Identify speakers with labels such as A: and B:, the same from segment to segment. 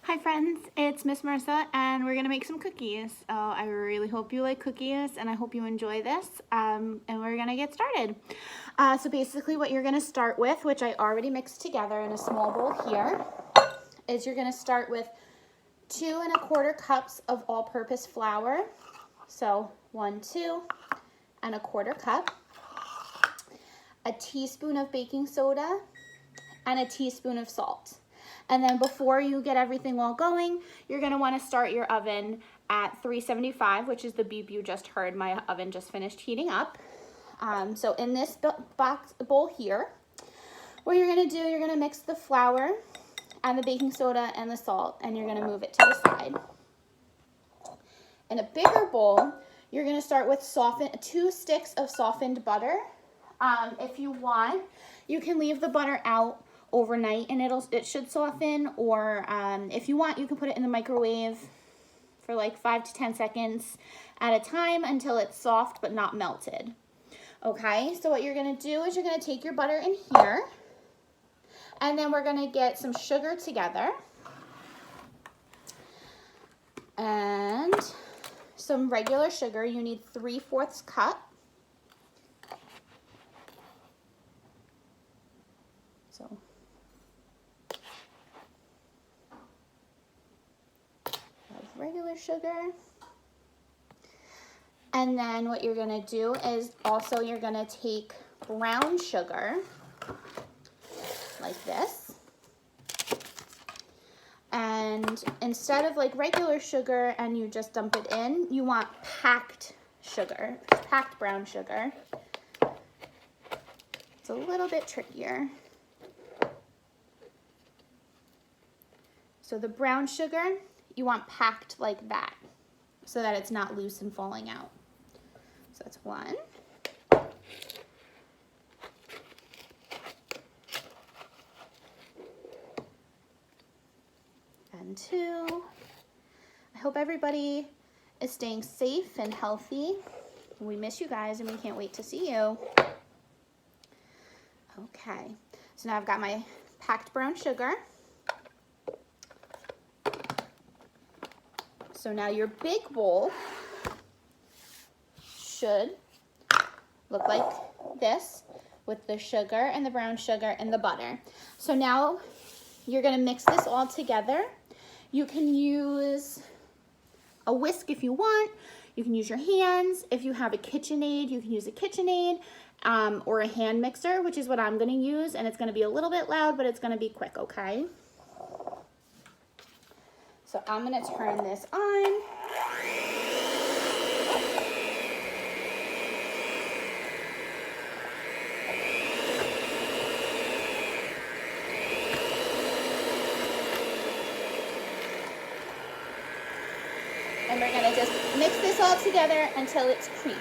A: Hi friends, it's Miss Marissa and we're gonna make some cookies. I really hope you like cookies and I hope you enjoy this and we're gonna get started. So basically what you're gonna start with, which I already mixed together in a small bowl here, is you're gonna start with 2 1/4 cups of all-purpose flour. So 1, 2 1/4 cup, a teaspoon of baking soda, and a teaspoon of salt. And then before you get everything all going, you're gonna wanna start your oven at 375, which is the beep you just heard. My oven just finished heating up. So in this bowl here, what you're gonna do, you're gonna mix the flour and the baking soda and the salt, and you're gonna move it to the side. In a bigger bowl, you're gonna start with 2 sticks of softened butter. If you want, you can leave the butter out overnight and it should soften, or if you want, you can put it in the microwave for like 5 to 10 seconds at a time until it's soft but not melted. Okay, so what you're gonna do is you're gonna take your butter in here, and then we're gonna get some sugar together and some regular sugar. You need 3/4 cup. So regular sugar. And then what you're gonna do is also you're gonna take brown sugar like this. And instead of like regular sugar and you just dump it in, you want packed sugar, packed brown sugar. It's a little bit trickier. So the brown sugar, you want packed like that so that it's not loose and falling out. So that's 1. And 2. I hope everybody is staying safe and healthy. We miss you guys and we can't wait to see you. Okay, so now I've got my packed brown sugar. So now your big bowl should look like this with the sugar and the brown sugar and the butter. So now you're gonna mix this all together. You can use a whisk if you want. You can use your hands. If you have a KitchenAid, you can use a KitchenAid or a hand mixer, which is what I'm gonna use. And it's gonna be a little bit loud, but it's gonna be quick, okay? So I'm gonna turn this on. And we're gonna just mix this all together until it's creamy.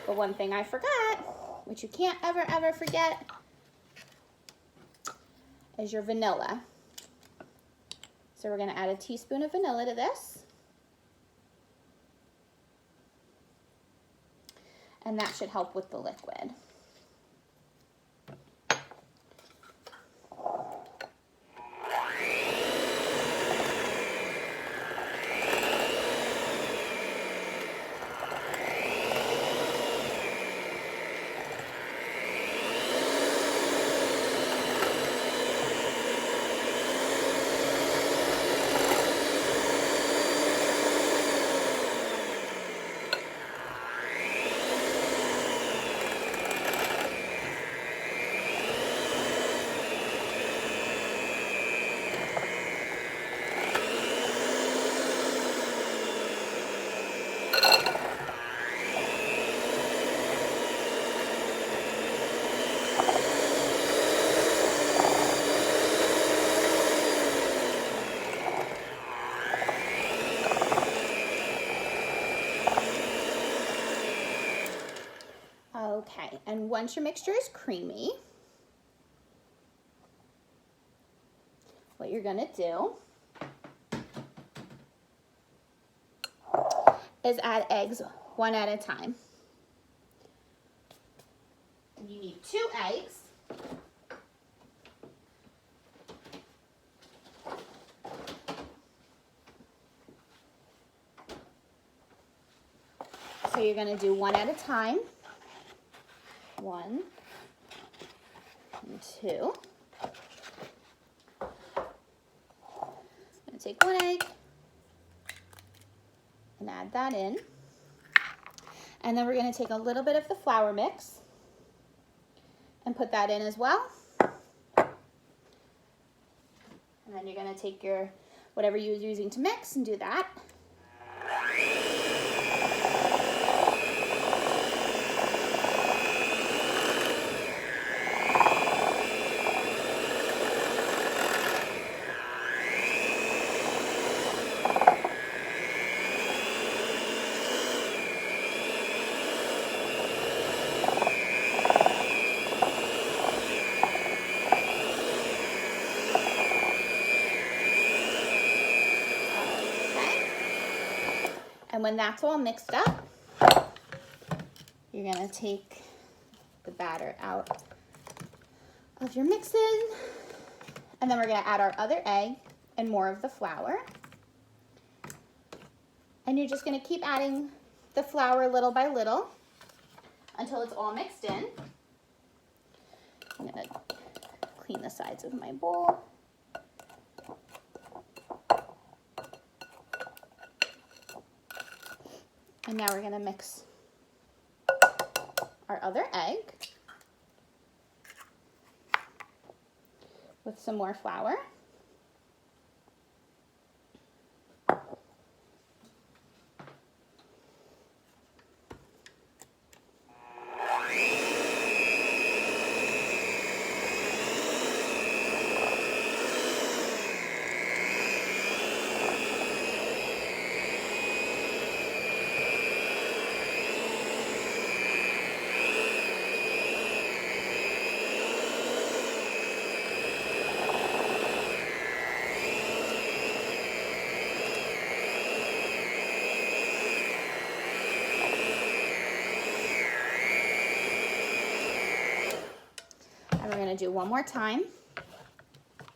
A: But one thing I forgot, which you can't ever forget, is your vanilla. So we're gonna add a teaspoon of vanilla to this. And that should help with the liquid. Okay, and once your mixture is creamy, what you're gonna do is add eggs one at a time. You need 2 eggs. So you're gonna do one at a time. 1 and 2. I'm gonna take 1 egg and add that in. And then we're gonna take a little bit of the flour mix and put that in as well. And then you're gonna take your, whatever you're using to mix, and do that. And when that's all mixed up, you're gonna take the batter out of your mixing, and then we're gonna add our other egg and more of the flour. And you're just gonna keep adding the flour little by little until it's all mixed in. I'm gonna clean the sides of my bowl. And now we're gonna mix our other egg with some more flour. And we're gonna do one more time.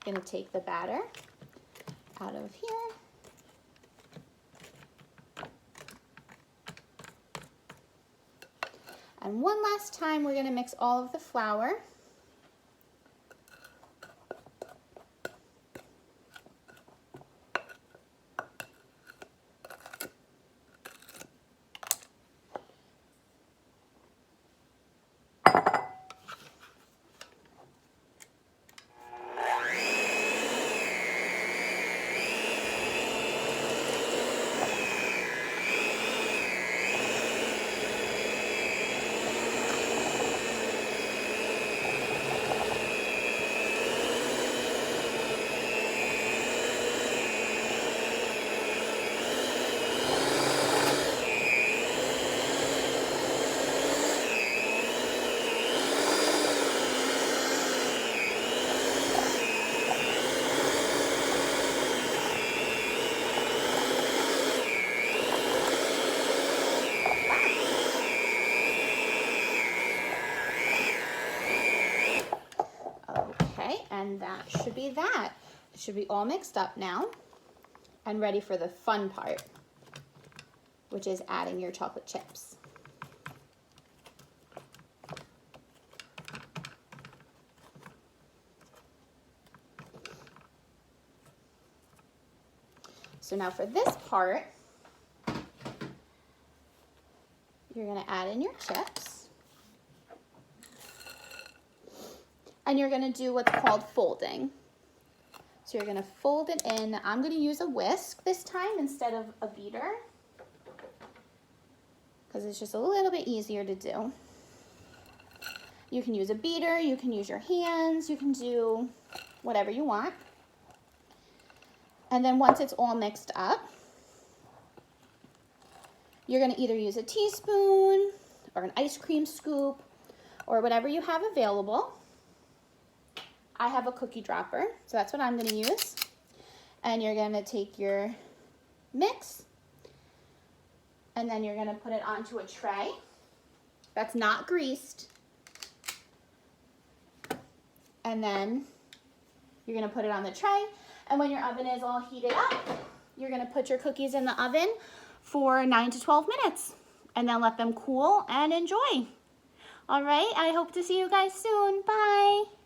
A: Gonna take the batter out of here. And one last time, we're gonna mix all of the flour. And that should be that. It should be all mixed up now and ready for the fun part, which is adding your chocolate chips. So now for this part, you're gonna add in your chips. And you're gonna do what's called folding. So you're gonna fold it in. I'm gonna use a whisk this time instead of a beater, because it's just a little bit easier to do. You can use a beater, you can use your hands, you can do whatever you want. And then once it's all mixed up, you're gonna either use a teaspoon or an ice cream scoop or whatever you have available. I have a cookie dropper, so that's what I'm gonna use. And you're gonna take your mix, and then you're gonna put it onto a tray that's not greased. And then you're gonna put it on the tray, and when your oven is all heated up, you're gonna put your cookies in the oven for 9 to 12 minutes. and then let them cool and enjoy. All right, I hope to see you guys soon. Bye.